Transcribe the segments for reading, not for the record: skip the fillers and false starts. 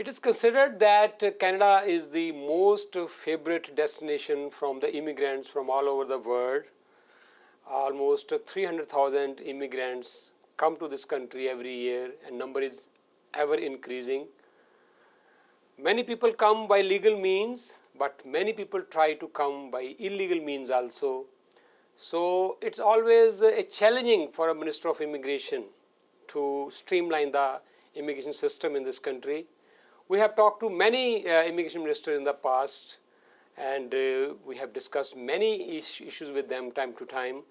It is considered that Canada is the most favorite destination from the immigrants from all over the world. Almost 300,000 immigrants come to this country every year, and number is ever increasing. Many people come by legal means, but many people try to come by illegal means also. So it's always a challenging for a Minister of Immigration to streamline the immigration system in this country. We have talked to many immigration ministers in the past, and we have discussed many issues with them time to time.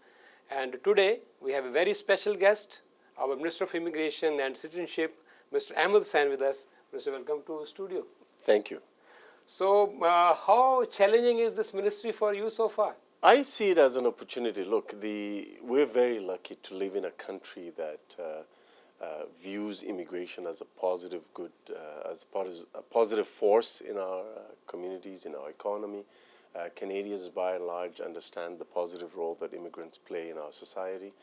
And today we have a very special guest, our Minister of Immigration and Citizenship, Mr. Ahmed Hussen, with us. Mr. Welcome to studio. Thank you. So how challenging is this ministry for you so far? I see it as an opportunity. Look, we're very lucky to live in a country that views immigration as a positive good, as a positive force in our communities, in our economy. Canadians, by and large, understand the positive role that immigrants play in our society.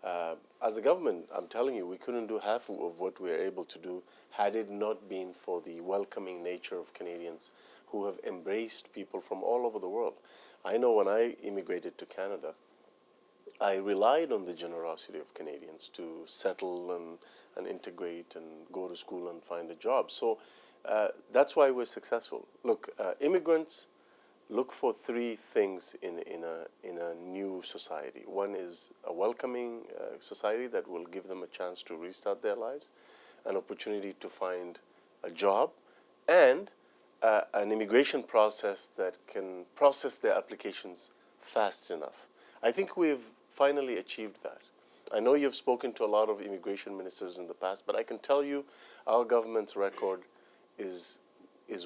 As a government, I'm telling you, we couldn't do half of what we're able to do had it not been for the welcoming nature of Canadians who have embraced people from all over the world. I know when I immigrated to Canada, I relied on the generosity of Canadians to settle and integrate and go to school and find a job. So that's why we're successful. Look, immigrants look for three things in a new society. One is a welcoming society that will give them a chance to restart their lives, an opportunity to find a job, and an immigration process that can process their applications fast enough. I think we've finally achieved that. I know you've spoken to a lot of immigration ministers in the past, but I can tell you our government's record is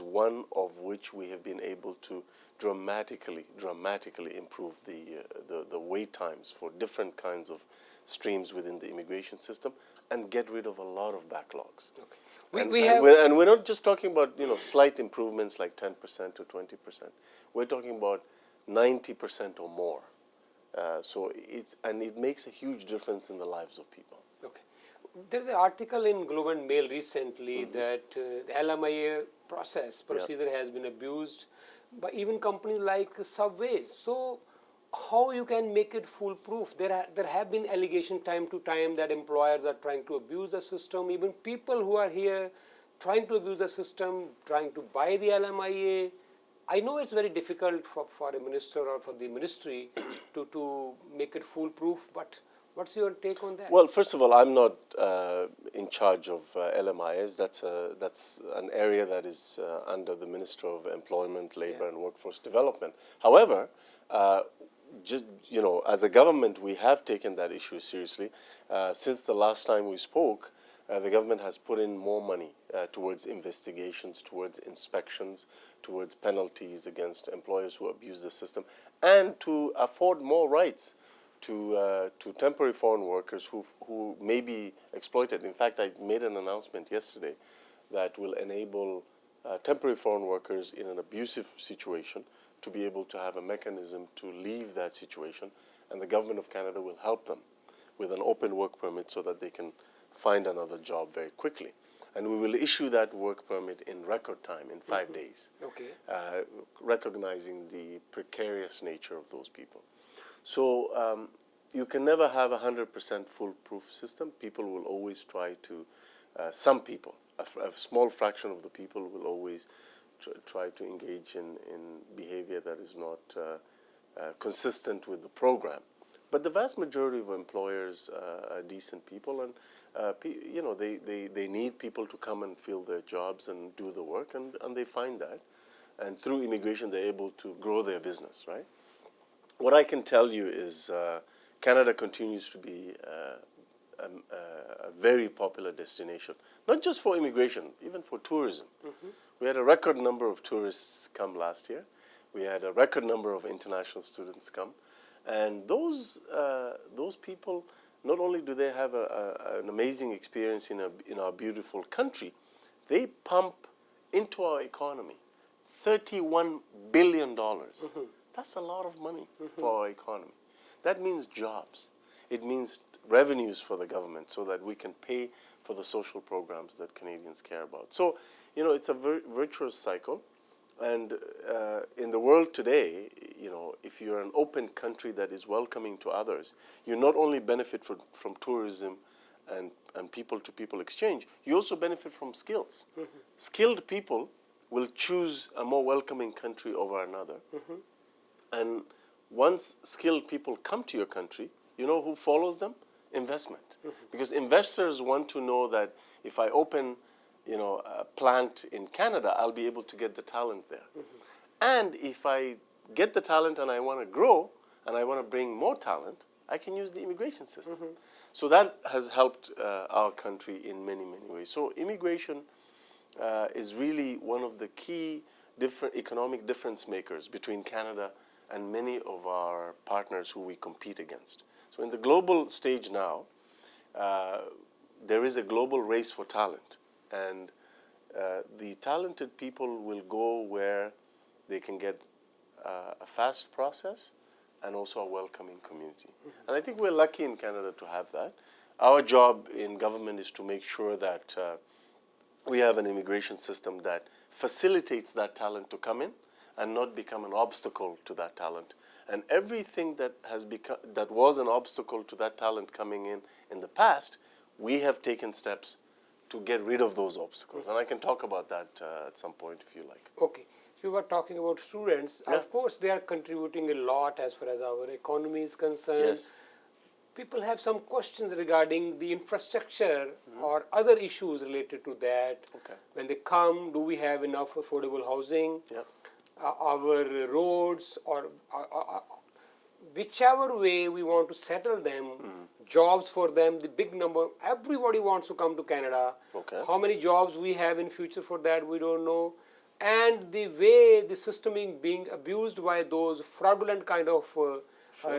one of which we have been able to dramatically improve the wait times for different kinds of streams within the immigration system and get rid of a lot of backlogs. Okay. And we're not just talking about slight improvements like 10% to 20%. We're talking about 90% or more. So it makes a huge difference in the lives of people. Okay. There's an article in Globe and Mail recently that the LMIA procedure has been abused by even companies like Subways. So how you can make it foolproof? There have been allegations time to time that employers are trying to abuse the system. Even people who are here trying to abuse the system, trying to buy the LMIA. I know it's very difficult for a minister or for the ministry to make it foolproof, but what's your take on that? Well, first of all, I'm not in charge of LMIs. That's an area that is under the Minister of Employment, Labor and Workforce Development. However, as a government, we have taken that issue seriously. Since the last time we spoke, the government has put in more money towards investigations, towards inspections, towards penalties against employers who abuse the system, and to afford more rights to temporary foreign workers who may be exploited. In fact, I made an announcement yesterday that will enable temporary foreign workers in an abusive situation to be able to have a mechanism to leave that situation, and the government of Canada will help them with an open work permit so that they can find another job very quickly. And we will issue that work permit in record time, in 5 days, recognizing the precarious nature of those people. So you can never have a 100% foolproof system. People will always try to, some people, a small fraction of the people will always try to engage in behavior that is not consistent with the program. But the vast majority of employers are decent people, and they need people to come and fill their jobs and do the work, and they find that. And through immigration, they're able to grow their business, right? What I can tell you is Canada continues to be a very popular destination, not just for immigration, even for tourism. We had a record number of tourists come last year. We had a record number of international students come. And those people, not only do they have an amazing experience in our beautiful country, they pump into our economy $31 billion. That's a lot of money for our economy. That means jobs. It means revenues for the government so that we can pay for the social programs that Canadians care about. So it's a virtuous cycle. And in the world today, if you're an open country that is welcoming to others, you not only benefit from tourism and people-to-people exchange, you also benefit from skills. Skilled people will choose a more welcoming country over another. And once skilled people come to your country, you know who follows them? Investment. Because investors want to know that if I open a plant in Canada, I'll be able to get the talent there. And if I get the talent and I want to grow and I want to bring more talent, I can use the immigration system. So that has helped our country in many, many ways. So immigration is really one of the key different economic difference makers between Canada and many of our partners who we compete against. So in the global stage now, there is a global race for talent. And the talented people will go where they can get a fast process and also a welcoming community. And I think we're lucky in Canada to have that. Our job in government is to make sure that we have an immigration system that facilitates that talent to come in and not become an obstacle to that talent. And everything that was an obstacle to that talent coming in the past, we have taken steps to get rid of those obstacles. And I can talk about that at some point if you like. Okay. You were talking about students. Yeah. Of course, they are contributing a lot as far as our economy is concerned. Yes. People have some questions regarding the infrastructure or other issues related to that. Okay. When they come, do we have enough affordable housing? Yeah. Our roads, or whichever way we want to settle them, jobs for them, the big number, everybody wants to come to Canada. Okay. How many jobs we have in future for that, we don't know. And the way the system is being abused by those fraudulent kind of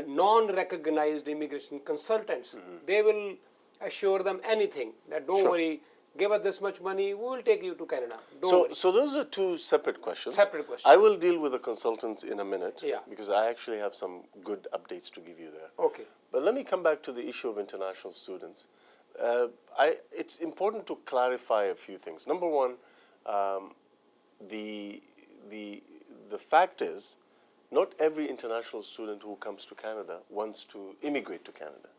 non-recognized immigration consultants. They will assure them anything, that don't worry, give us this much money, we will take you to Canada. So those are two separate questions. Separate questions. I will deal with the consultants in a minute, Yeah. because I actually have some good updates to give you there. Okay. But let me come back to the issue of international students. It's important to clarify a few things. Number one, the fact is, not every international student who comes to Canada wants to immigrate to Canada.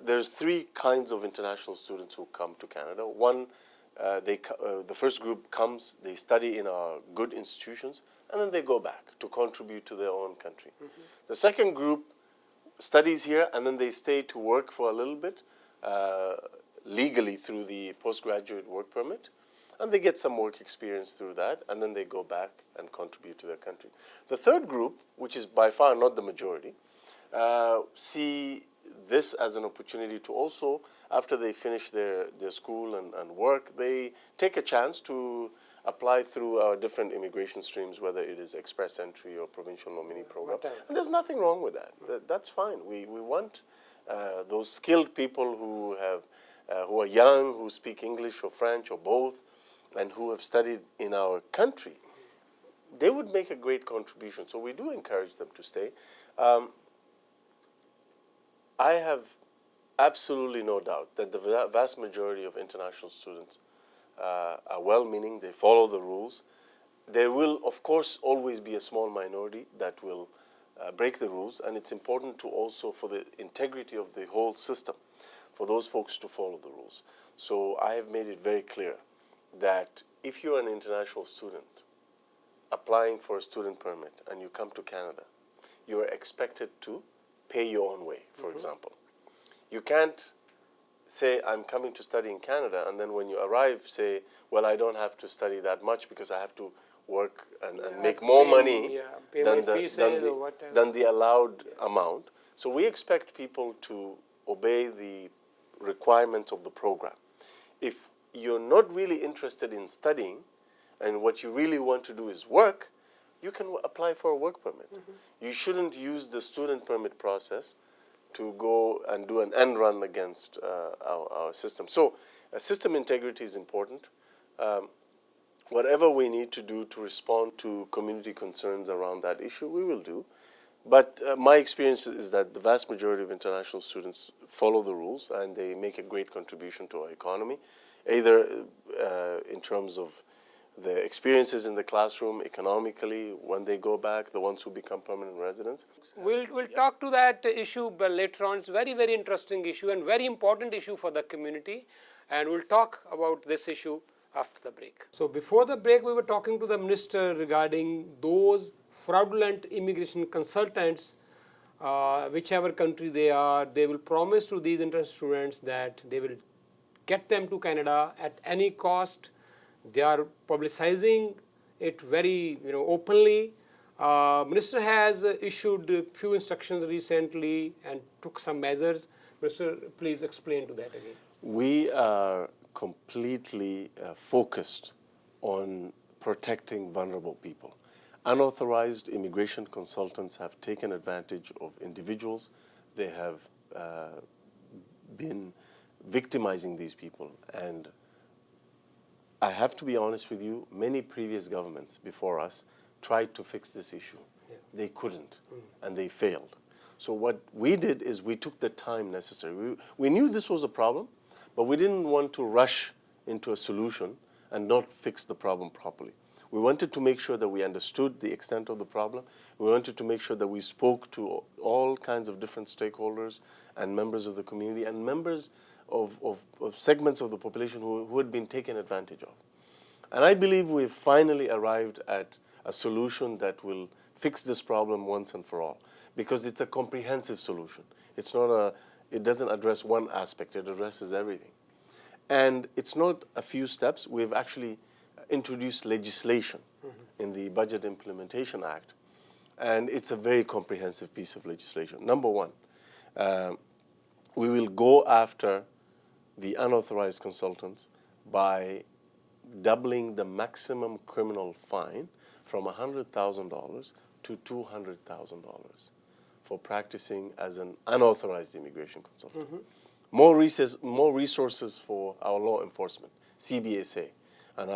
There's three kinds of international students who come to Canada. One, the first group comes, they study in our good institutions, and then they go back to contribute to their own country. The second group studies here, and then they stay to work for a little bit, legally through the postgraduate work permit, and they get some work experience through that, and then they go back and contribute to their country. The third group, which is by far not the majority, see this as an opportunity to also, after they finish their school and work, they take a chance to apply through our different immigration streams, whether it is express entry or provincial nominee program. And there's nothing wrong with that. That's fine. We want those skilled people who are young, who speak English or French or both, and who have studied in our country. They would make a great contribution. So we do encourage them to stay. I have absolutely no doubt that the vast majority of international students are well-meaning, they follow the rules. There will, of course, always be a small minority that will break the rules, and it's important to also, for the integrity of the whole system, for those folks to follow the rules. So I have made it very clear that if you're an international student applying for a student permit and you come to Canada, you are expected to pay your own way, for example. You can't say, I'm coming to study in Canada, and then when you arrive, say, well, I don't have to study that much because I have to work and make more money than the allowed amount. So we expect people to obey the requirements of the program. If you're not really interested in studying and what you really want to do is work, you can apply for a work permit. You shouldn't use the student permit process to go and do an end run against our system. So system integrity is important. Whatever we need to do to respond to community concerns around that issue, we will do. But my experience is that the vast majority of international students follow the rules and they make a great contribution to our economy, either in terms of their experiences in the classroom, economically, when they go back, the ones who become permanent residents. We'll talk to that issue later on. It's a very, very interesting issue and very important issue for the community. And we'll talk about this issue after the break. So before the break, we were talking to the minister regarding those fraudulent immigration consultants, whichever country they are, they will promise to these interested students that they will get them to Canada at any cost. They are publicizing it very openly. Minister has issued a few instructions recently and took some measures. Minister, please explain to that again. We are completely focused on protecting vulnerable people. Unauthorized immigration consultants have taken advantage of individuals. They have been victimizing these people. And I have to be honest with you, many previous governments before us tried to fix this issue. Yeah. They couldn't, and they failed. So what we did is we took the time necessary. We knew this was a problem, but we didn't want to rush into a solution and not fix the problem properly. We wanted to make sure that we understood the extent of the problem. We wanted to make sure that we spoke to all kinds of different stakeholders and members of the community and members of segments of the population who had been taken advantage of. And I believe we've finally arrived at a solution that will fix this problem once and for all, because it's a comprehensive solution. It's not it doesn't address one aspect, it addresses everything. And it's not a few steps. We've actually introduced legislation in the Budget Implementation Act, and it's a very comprehensive piece of legislation. Number one, we will go after the unauthorized consultants by doubling the maximum criminal fine from $100,000 to $200,000 for practicing as an unauthorized immigration consultant. More resources for our law enforcement, CBSA, and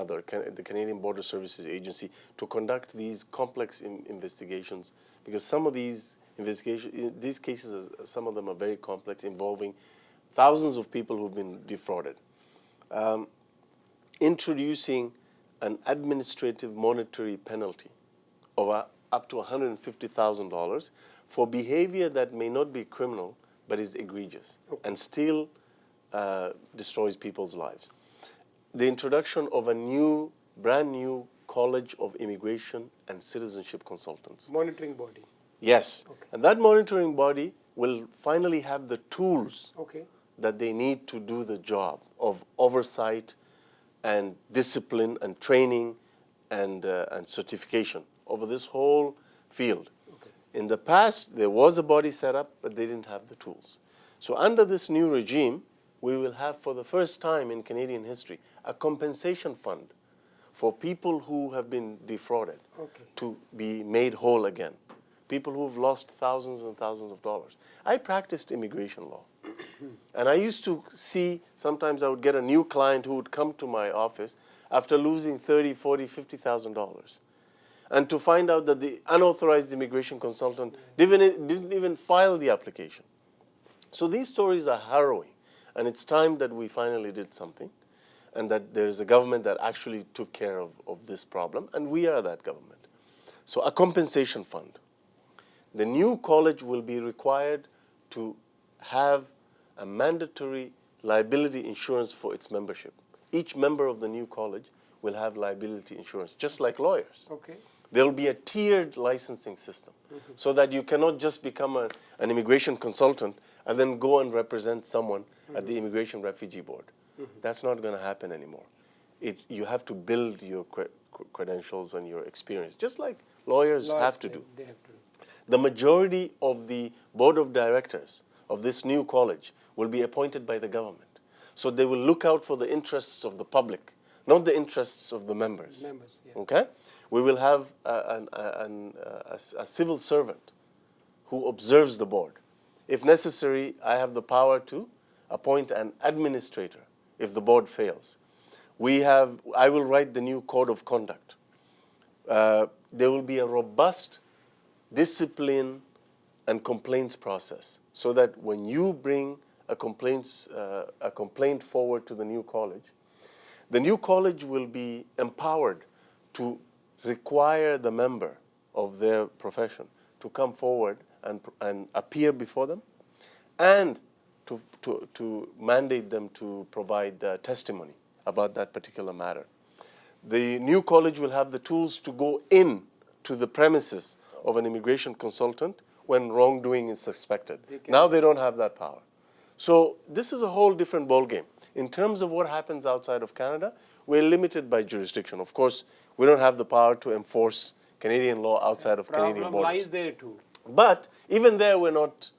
the Canadian Border Services Agency, to conduct these complex investigations, because some of these cases, some of them are very complex, involving thousands of people who've been defrauded. Introducing an administrative monetary penalty of up to $150,000 for behavior that may not be criminal but is egregious and still destroys people's lives. The introduction of a brand new College of Immigration and Citizenship Consultants. Monitoring body. Yes. Okay. And that monitoring body will finally have the tools that they need to do the job of oversight and discipline and training and certification over this whole field. Okay. In the past, there was a body set up, but they didn't have the tools. So under this new regime, we will have, for the first time in Canadian history, a compensation fund for people who have been defrauded to be made whole again, people who have lost thousands and thousands of dollars. I practiced immigration law. And I used to see, sometimes I would get a new client who would come to my office after losing $30,000, $40,000, $50,000. And to find out that the unauthorized immigration consultant didn't even file the application. So these stories are harrowing. And it's time that we finally did something, and that there is a government that actually took care of this problem, and we are that government. So a compensation fund. The new college will be required to have a mandatory liability insurance for its membership. Each member of the new college will have liability insurance, just like lawyers. Okay. There will be a tiered licensing system, so that you cannot just become an immigration consultant and then go and represent someone at the Immigration Refugee Board. That's not going to happen anymore. You have to build your credentials and your experience, just like lawyers have to do. They have to. The majority of the board of directors of this new college will be appointed by the government. So they will look out for the interests of the public, not the interests of the members. Okay? We will have a civil servant who observes the board. If necessary, I have the power to appoint an administrator if the board fails. I will write the new code of conduct. There will be a robust discipline and complaints process, so that when you bring a complaint forward to the new college will be empowered to require the member of their profession to come forward and appear before them, and to mandate them to provide testimony about that particular matter. The new college will have the tools to go in to the premises of an immigration consultant when wrongdoing is suspected. Now they don't have that power. So this is a whole different ballgame. In terms of what happens outside of Canada, we're limited by jurisdiction. Of course, we don't have the power to enforce Canadian law outside of Canadian borders. Problem lies there too. But even there, we're not.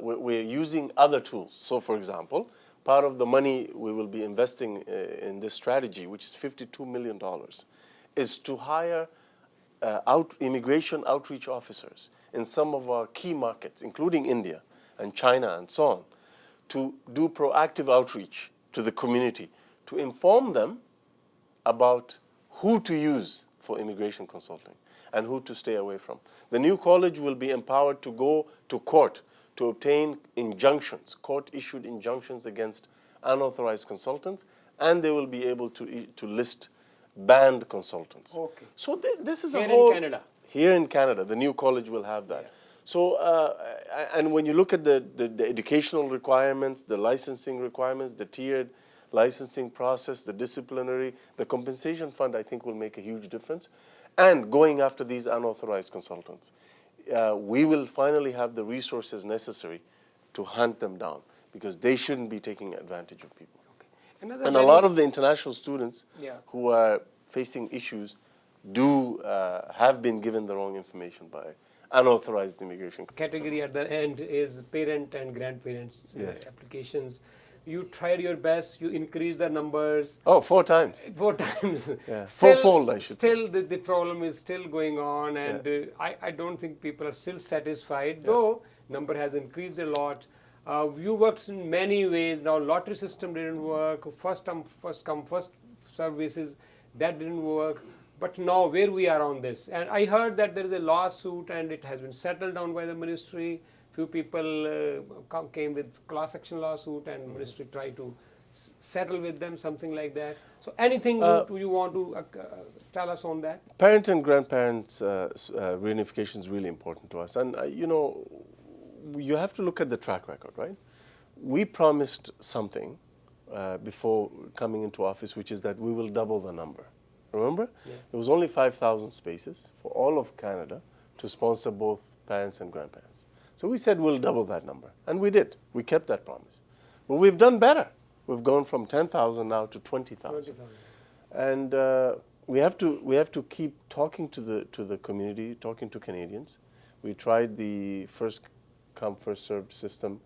We're using other tools. So, for example, part of the money we will be investing in this strategy, which is $52 million, is to hire immigration outreach officers in some of our key markets, including India and China and so on, to do proactive outreach to the community, to inform them about who to use for immigration consulting and who to stay away from. The new college will be empowered to go to court to obtain injunctions, court-issued injunctions against unauthorized consultants, and they will be able to list banned consultants. Okay. So this is Here a whole... in Canada? Here in Canada, the new college will have that. Yeah. So, and when you look at the educational requirements, the licensing requirements, the tiered licensing process, the disciplinary, the compensation fund, I think will make a huge difference. And going after these unauthorized consultants. We will finally have the resources necessary to hunt them down, because they shouldn't be taking advantage of people. Okay. And a lot of the international students who are facing issues have been given the wrong information by unauthorized immigration. Category at the end is parent and grandparents applications. You tried your best, you increased the numbers. Oh, 4 times. 4 times. Yeah. Fourfold, I should say. Still, the problem is still going on, and I don't think people are still satisfied, though number has increased a lot. You worked in many ways. Now, lottery system didn't work. First come, first services, that didn't work. But now, where we are on this? And I heard that there is a lawsuit, and it has been settled down by the ministry. Few people came with class action lawsuit, and ministry tried to settle with them, something like that. So anything you want to tell us on that? Parent and grandparents reunification is really important to us. And, you know, you have to look at the track record, right? We promised something before coming into office, which is that we will double the number. Remember? Yeah. It was only 5,000 spaces for all of Canada to sponsor both parents and grandparents. So we said we'll double that number, and we did. We kept that promise. But we've done better. We've gone from 10,000 now to 20,000. And we have to keep talking to the community, talking to Canadians. We tried the first come, first served system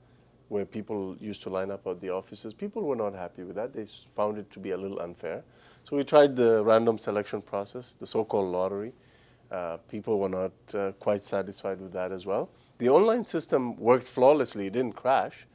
where people used to line up at the offices. People were not happy with that. They found it to be a little unfair. So we tried the random selection process, the so-called lottery. People were not quite satisfied with that as well. The online system worked flawlessly. It didn't crash.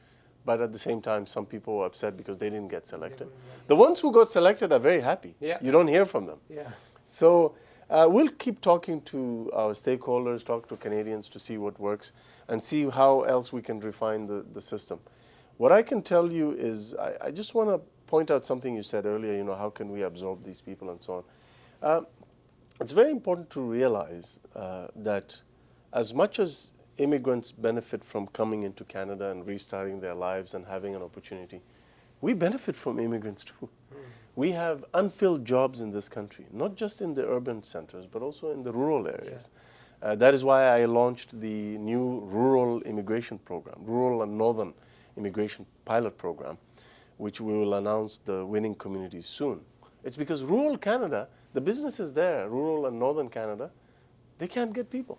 But at the same time, some people were upset because they didn't get selected. The ones who got selected are very happy. Yeah. You don't hear from them. Yeah. So we'll keep talking to our stakeholders, talk to Canadians to see what works, and see how else we can refine the system. What I can tell you is, I just want to point out something you said earlier, you know, how can we absorb these people and so on. It's very important to realize that as much as immigrants benefit from coming into Canada and restarting their lives and having an opportunity, we benefit from immigrants too. We have unfilled jobs in this country, not just in the urban centers, but also in the rural areas. Yeah. That is why I launched the new rural immigration program, rural and northern immigration pilot program, which we will announce the winning communities soon. It's because rural Canada, the businesses there, rural and northern Canada, they can't get people,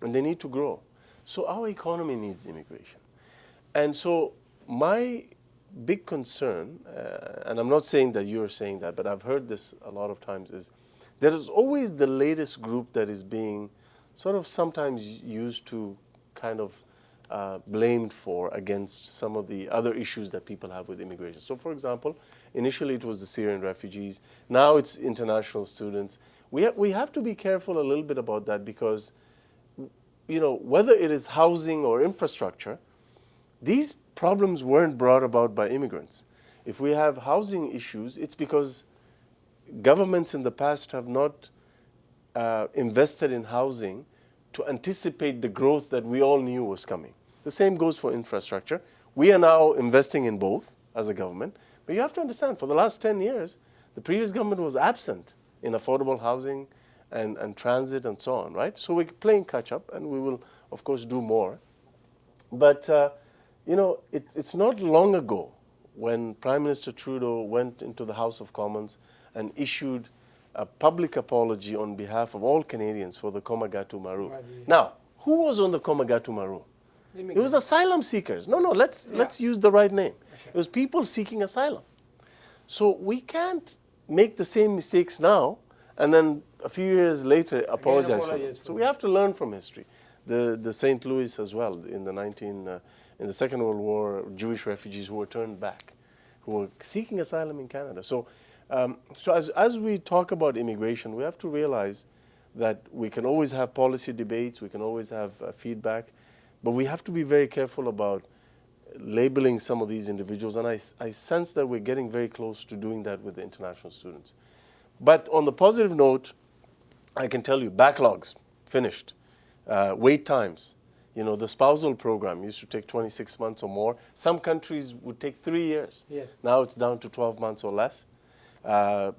and they need to grow. So our economy needs immigration. And so my big concern, and I'm not saying that you're saying that, but I've heard this a lot of times, is there is always the latest group that is being sort of sometimes used to kind of blamed for against some of the other issues that people have with immigration. So for example, initially it was the Syrian refugees. Now it's international students. We have to be careful a little bit about that, because you know, whether it is housing or infrastructure, these problems weren't brought about by immigrants. If we have housing issues, it's because governments in the past have not invested in housing to anticipate the growth that we all knew was coming. The same goes for infrastructure. We are now investing in both as a government, but you have to understand, for the last 10 years, the previous government was absent in affordable housing and transit and so on, right? So we're playing catch up, and we will, of course, do more. But, you know, it's not long ago when Prime Minister Trudeau went into the House of Commons and issued a public apology on behalf of all Canadians for the Komagatu Maru. Now, who was on the Komagatu Maru? It was asylum seekers. No, let's use the right name. It was people seeking asylum. So we can't make the same mistakes now and then a few years later apologize for them. So we have to learn from history. The St. Louis as well in the Second World War, Jewish refugees who were turned back, who were seeking asylum in Canada. So as we talk about immigration, we have to realize that we can always have policy debates, we can always have feedback, but we have to be very careful about labeling some of these individuals, and I sense that we're getting very close to doing that with the international students. But on the positive note, I can tell you, backlogs, finished. Wait times. You know, the spousal program used to take 26 months or more. Some countries would take 3 years. Yeah. Now it's down to 12 months or less.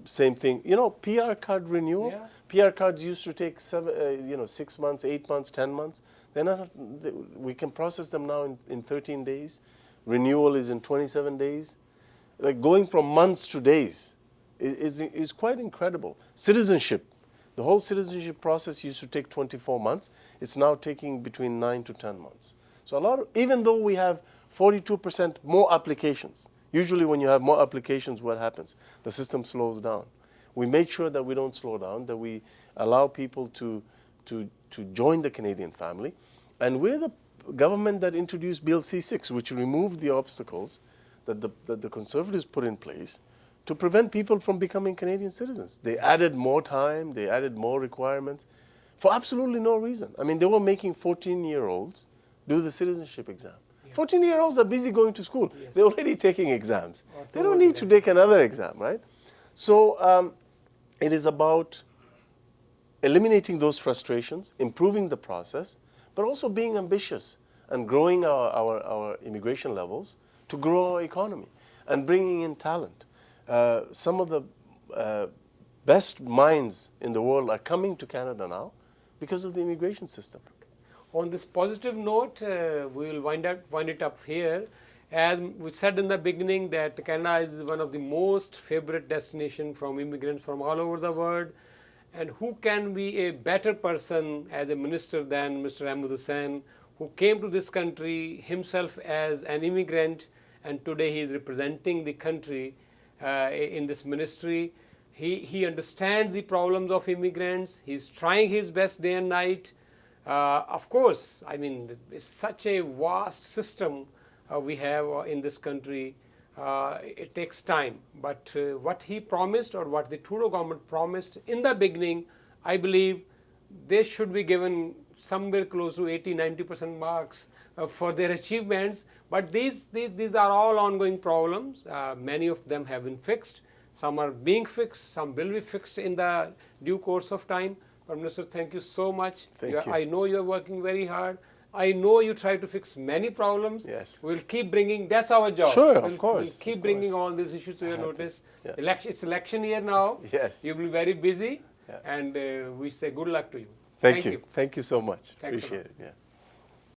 Same thing, you know, PR card renewal. Yeah. PR cards used to take 6 months, 8 months, 10 months. We can process them now in 13 days. Renewal is in 27 days. Like going from months to days is quite incredible. Citizenship. The whole citizenship process used to take 24 months. It's now taking between 9 to 10 months. So even though we have 42% more applications, usually when you have more applications, what happens? The system slows down. We make sure that we don't slow down, that we allow people to join the Canadian family. And we're the government that introduced Bill C-6, which removed the obstacles that the Conservatives put in place to prevent people from becoming Canadian citizens. They added more time, they added more requirements for absolutely no reason. I mean, they were making 14-year-olds do the citizenship exam. 14-year-olds are busy going to school. Yes. They're already taking exams. They don't need to take another exam, right? So it is about eliminating those frustrations, improving the process, but also being ambitious and growing our immigration levels to grow our economy and bringing in talent. Some of the best minds in the world are coming to Canada now because of the immigration system. On this positive note, we will wind it up here. As we said in the beginning, that Canada is one of the most favorite destinations from immigrants from all over the world. And who can be a better person as a minister than Mr. Ahmed Hussen, who came to this country himself as an immigrant, and today he is representing the country in this ministry. He understands the problems of immigrants. He's trying his best day and night. Of course, I mean, it's such a vast system we have in this country. It takes time. But what he promised, or what the Trudeau government promised in the beginning, I believe they should be given somewhere close to 80–90% marks for their achievements. But these are all ongoing problems. Many of them have been fixed. Some are being fixed. Some will be fixed in the due course of time. Prime Minister, thank you so much. Thank you. I know you're working very hard. I know you try to fix many problems. Yes. We'll keep bringing, that's our job. Sure, of course. We'll keep bringing all these issues to your notice. Yeah. It's election year now. Yes. You'll be very busy. Yeah. And we say good luck to you. Thank you. Thank you so much. Thanks Appreciate it. Yeah.